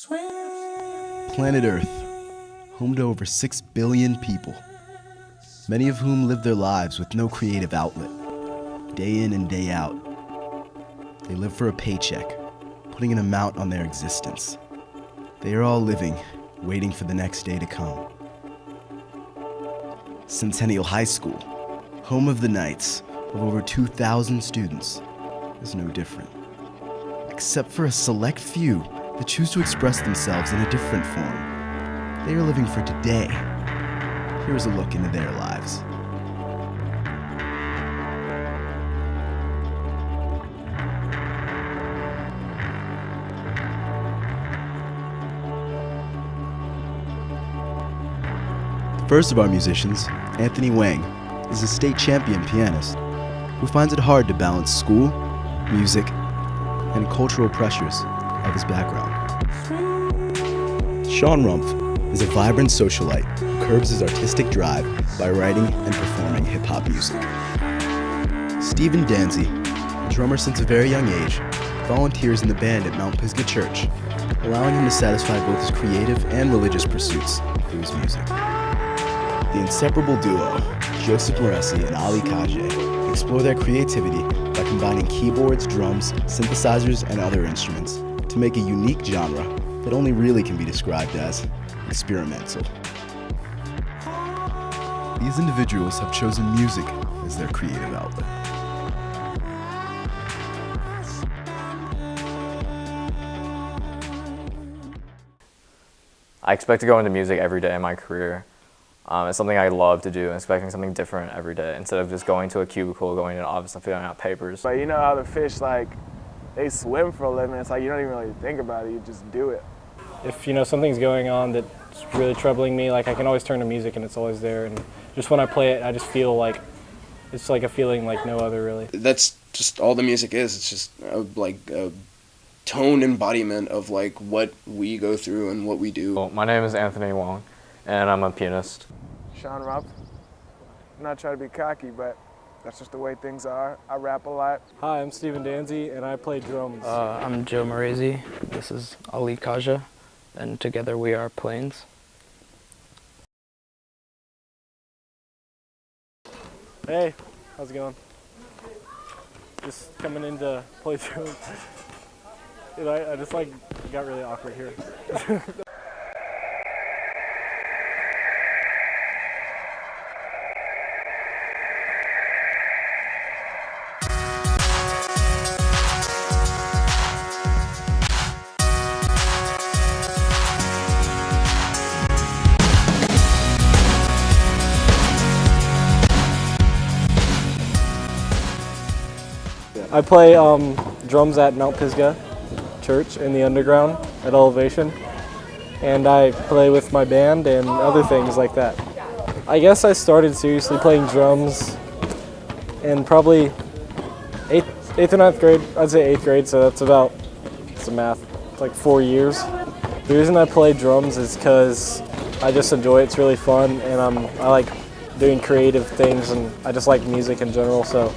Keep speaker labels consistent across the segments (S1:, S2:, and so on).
S1: Planet Earth, home to over 6 billion people, many of whom live their lives with no creative outlet, day in and day out. They live for a paycheck, putting an amount on their existence. They are all living, waiting for the next day to come. Centennial High School, home of the Knights, of over 2,000 students, is no different. Except for a select few that choose to express themselves in a different form. They are living for today. Here's a look into their lives. The first of our musicians, Anthony Wang, is a state champion pianist who finds it hard to balance school, music, and cultural pressures of his background. Sean Rumpf is a vibrant socialite who curbs his artistic drive by writing and performing hip-hop music. Stephen Danzy, a drummer since a very young age, volunteers in the band at Mount Pisgah Church, allowing him to satisfy both his creative and religious pursuits through his music. The inseparable duo, Joseph Moresi and Ali Kajeh, explore their creativity by combining keyboards, drums, synthesizers, and other instruments to make a unique genre that only really can be described as experimental. These individuals have chosen music as their creative outlet.
S2: I expect to go into music every day in my career. It's something I love to do, and expecting something different every day instead of just going to a cubicle, going to an office and filling out papers.
S3: But you know how the fish, like, they swim for a living. It's like you don't even really think about it, you just do it.
S4: If something's going on that's really troubling me, like I can always turn to music and it's always there. And just when I play it, I just feel like it's like a feeling like no other, really.
S5: That's just all the music is. It's just like a tone embodiment of like what we go through and what we do.
S2: Well, my name is Anthony Wong, and I'm a pianist.
S3: Sean Rumpf. I'm not trying to be cocky, but that's just the way things are. I rap a lot.
S4: Hi, I'm Stephen Danzy, and I play drums.
S6: I'm Joe Moresi. This is Ali Kajeh, and together we are Plains.
S4: Hey, how's it going? Just coming in to play drums. I just like got really awkward here. I play drums at Mount Pisgah Church in the underground at Elevation, and I play with my band and other things like that. I guess I started seriously playing drums in probably 8th or 9th grade. I'd say 8th grade, so that's about, it's a math, it's like 4 years. The reason I play drums is because I just enjoy it. It's really fun, and I like doing creative things, and I just like music in general, so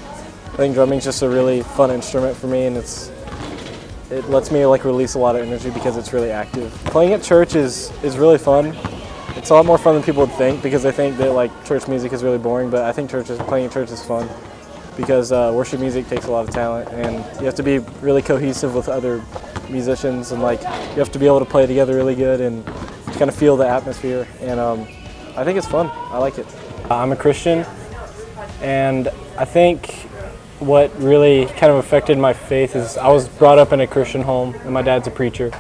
S4: I think drumming's just a really fun instrument for me, and it lets me like release a lot of energy because it's really active. Playing at church is really fun. It's a lot more fun than people would think, because they think that like church music is really boring, but I think playing at church is fun because worship music takes a lot of talent, and you have to be really cohesive with other musicians, and like you have to be able to play together really good and kind of feel the atmosphere, and I think it's fun. I like it. I'm a Christian, and I think what really kind of affected my faith is I was brought up in a Christian home, and my dad's a preacher,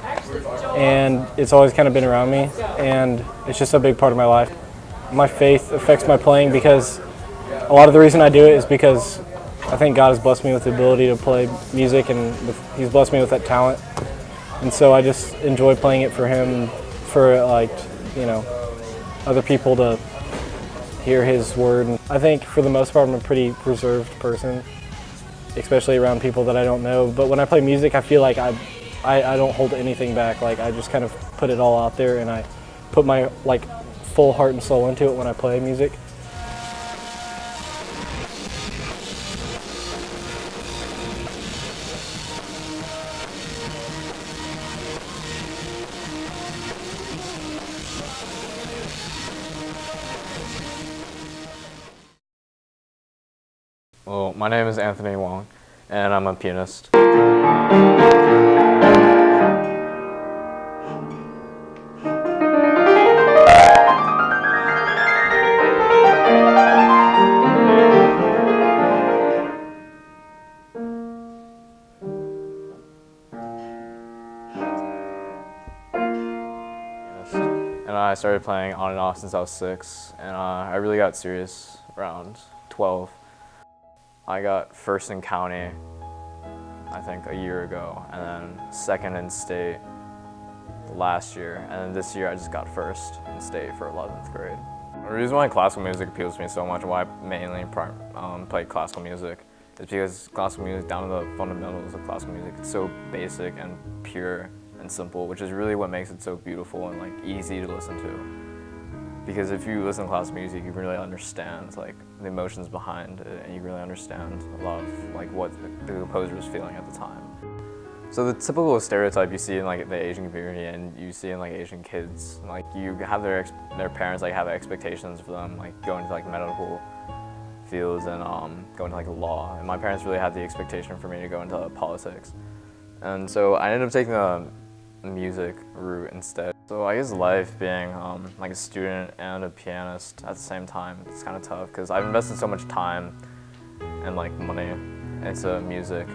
S4: and it's always kind of been around me, and it's just a big part of my life. My faith affects my playing because a lot of the reason I do it is because I think God has blessed me with the ability to play music, and He's blessed me with that talent, and so I just enjoy playing it for Him, for like, other people to hear His word. And I think for the most part I'm a pretty reserved person, especially around people that I don't know. But when I play music, I feel like I don't hold anything back. Like I just kind of put it all out there, and I put my like full heart and soul into it when I play music.
S2: Well, my name is Anthony Wong, and I'm a pianist. And I started playing on and off since I was 6, and I really got serious around 12. I got first in county, I think, a year ago, and then second in state last year, and then this year I just got first in state for 11th grade. The reason why classical music appeals to me so much, and why I mainly play classical music, is because classical music, down to the fundamentals of classical music, it's so basic and pure and simple, which is really what makes it so beautiful and like easy to listen to. Because if you listen to classical music, you really understand like the emotions behind it, and you really understand a lot of like what the composer was feeling at the time. So the typical stereotype you see in like the Asian community and you see in like Asian kids, like you have their parents like have expectations for them, like going to like medical fields and going to like law. And my parents really had the expectation for me to go into politics. And so I ended up taking the music route instead. So I guess life being like a student and a pianist at the same time, it's kind of tough because I've invested so much time and like money into music.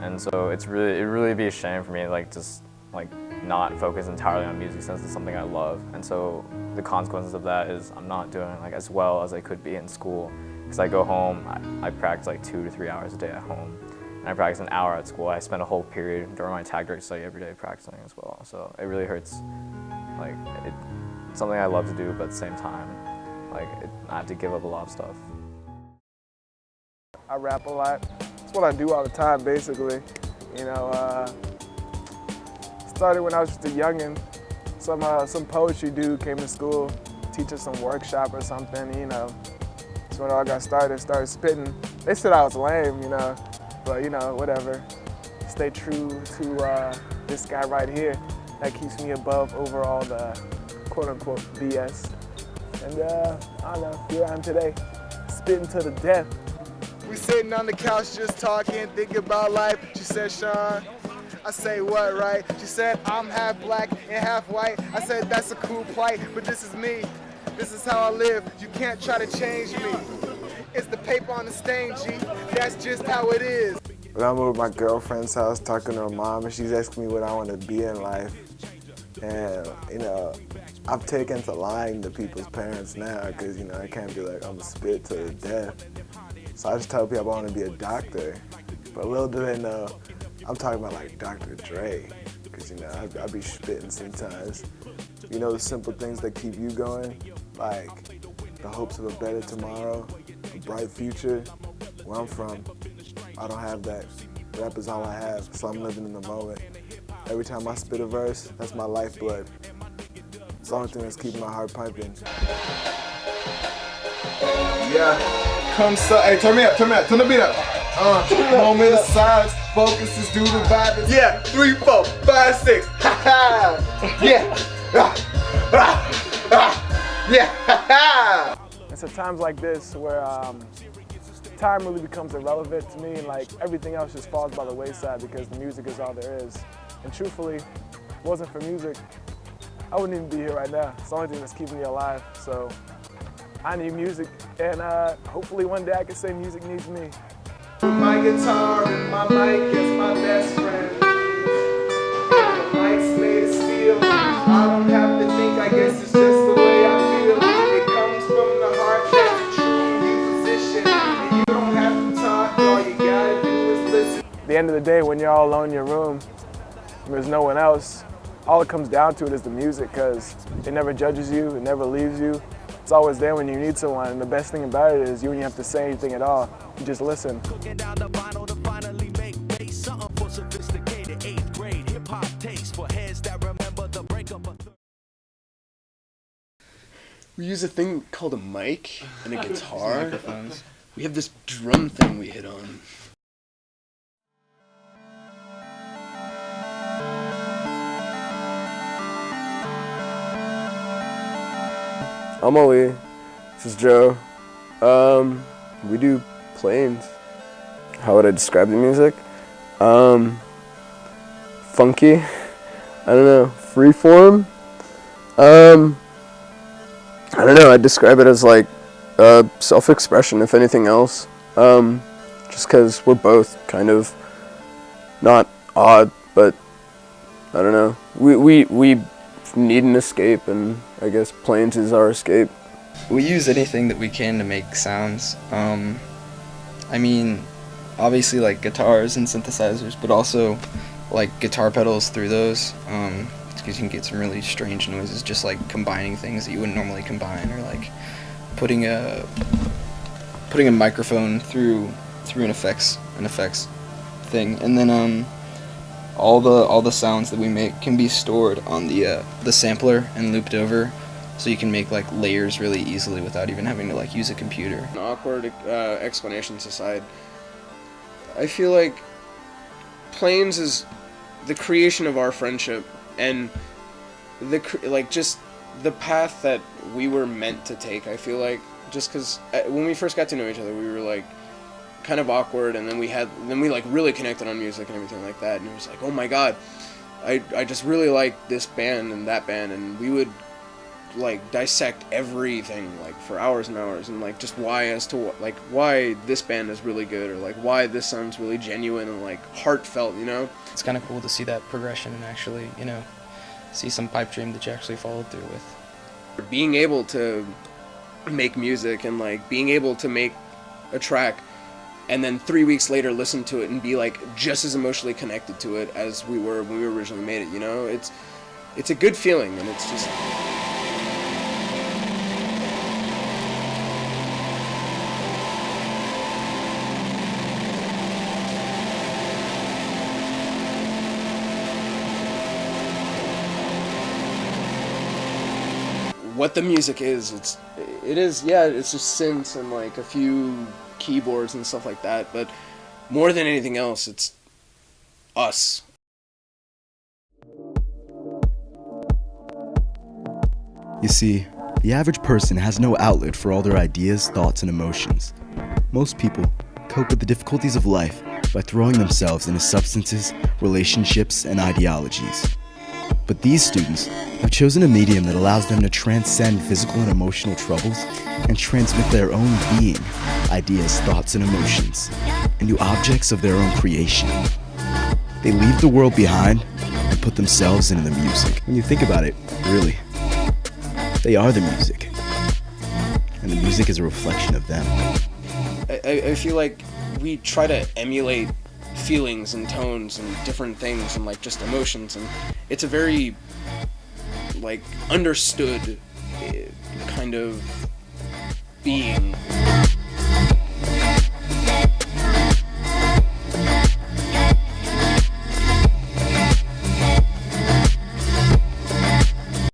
S2: And so it'd really be a shame for me like just like not focus entirely on music since it's something I love. And so the consequences of that is I'm not doing like as well as I could be in school because I go home, I practice like 2 to 3 hours a day at home. And I practice an hour at school. I spend a whole period during my tag direct study every day practicing as well. So it really hurts. Like it's something I love to do, but at the same time, like I have to give up a lot of stuff.
S3: I rap a lot. It's what I do all the time, basically. You know, started when I was just a youngin'. Some poetry dude came to school, teach us some workshop or something, you know. That's when I all got started spitting. They said I was lame, you know, but you know, whatever. Stay true to this guy right here. That keeps me above over all the quote-unquote BS. And I don't know, here I am today, spitting to the death. We sitting on the couch just talking, thinking about life. She said, Sean, I say what, right? She said, I'm half black and half white. I said, that's a cool plight, but this is me. This is how I live. You can't try to change me. It's the paper on the stain, G. That's just how it is. When I'm over at my girlfriend's house talking to her mom, and she's asking me what I want to be in life. And, you know, I've taken to lying to people's parents now because, you know, I can't be like, I'm gonna spit to the death. So I just tell people I want to be a doctor. But little do they know, I'm talking about like Dr. Dre. Because, you know, I be spitting sometimes. You know the simple things that keep you going? Like the hopes of a better tomorrow, a bright future. Where I'm from, I don't have that. Rap is all I have, so I'm living in the moment. Every time I spit a verse, that's my lifeblood. It's the only thing that's keeping my heart pumping. Yeah, come so, hey, turn the beat up. Moment of silence, focus is due to violence. Yeah, 3, 4, 5, 6, ha ha, yeah, yeah, ha ha. It's at times like this where time really becomes irrelevant to me, and like everything else just falls by the wayside because the music is all there is. And truthfully, if it wasn't for music, I wouldn't even be here right now. It's the only thing that's keeping me alive. So I need music, and hopefully one day I can say music needs me. My guitar and my mic is my best friend. The mic's made of steel. I don't have to think, I guess it's just the way I feel. It comes from the heart, that's a true musician. And you don't have to talk, all you gotta do is listen. At the end of the day, when you're all alone in your room, and there's no one else, all it comes down to it is the music, because it never judges you, it never leaves you. It's always there when you need someone, and the best thing about it is you don't even have to say anything at all. You just listen.
S7: Cooking down the vinyl to finally make bass, something for sophisticated 8th grade hip-hop taste for heads that remember the breakup of
S5: We use a thing called a mic and a guitar. We have this drum thing we hit on.
S8: I'm Ali. This is Joe. We do planes.
S5: how would I describe the music? Funky. I don't know. Freeform. I don't know. I'd describe it as like self-expression, if anything else. Just because we're both kind of not odd, but I don't know. We need an escape, and I guess Plains is our escape.
S8: We use anything that we can to make sounds. I mean, obviously like guitars and synthesizers, but also like guitar pedals through those, because you can get some really strange noises just like combining things that you wouldn't normally combine, or like putting a microphone through an effects thing, and then all the sounds that we make can be stored on the sampler and looped over, so you can make like layers really easily without even having to like use a computer.
S5: Awkward explanations aside, I feel like Plains is the creation of our friendship, and just the path that we were meant to take. I feel like just because when we first got to know each other, we were like kind of awkward, and then we like really connected on music and everything like that, and it was like, oh my god, I just really like this band and that band, and we would like dissect everything like for hours and hours, and like just why this band is really good, or like why this sounds really genuine and like heartfelt, you know?
S6: It's kind of cool to see that progression and actually, see some pipe dream that you actually followed through with.
S5: Being able to make music and like being able to make a track and then 3 weeks later listen to it and be like just as emotionally connected to it as we were when we originally made it, you know? It's a good feeling, and it's just... What the music is, it's just synths and like a few keyboards and stuff like that, but more than anything else, it's us.
S1: You see, the average person has no outlet for all their ideas, thoughts, and emotions. Most people cope with the difficulties of life by throwing themselves into substances, relationships, and ideologies. But these students have chosen a medium that allows them to transcend physical and emotional troubles and transmit their own being, ideas, thoughts, and emotions into objects of their own creation. They leave the world behind and put themselves into the music. When you think about it, really, they are the music, and the music is a reflection of them.
S5: I feel like we try to emulate feelings and tones and different things and like just emotions, and it's a very like understood kind of being.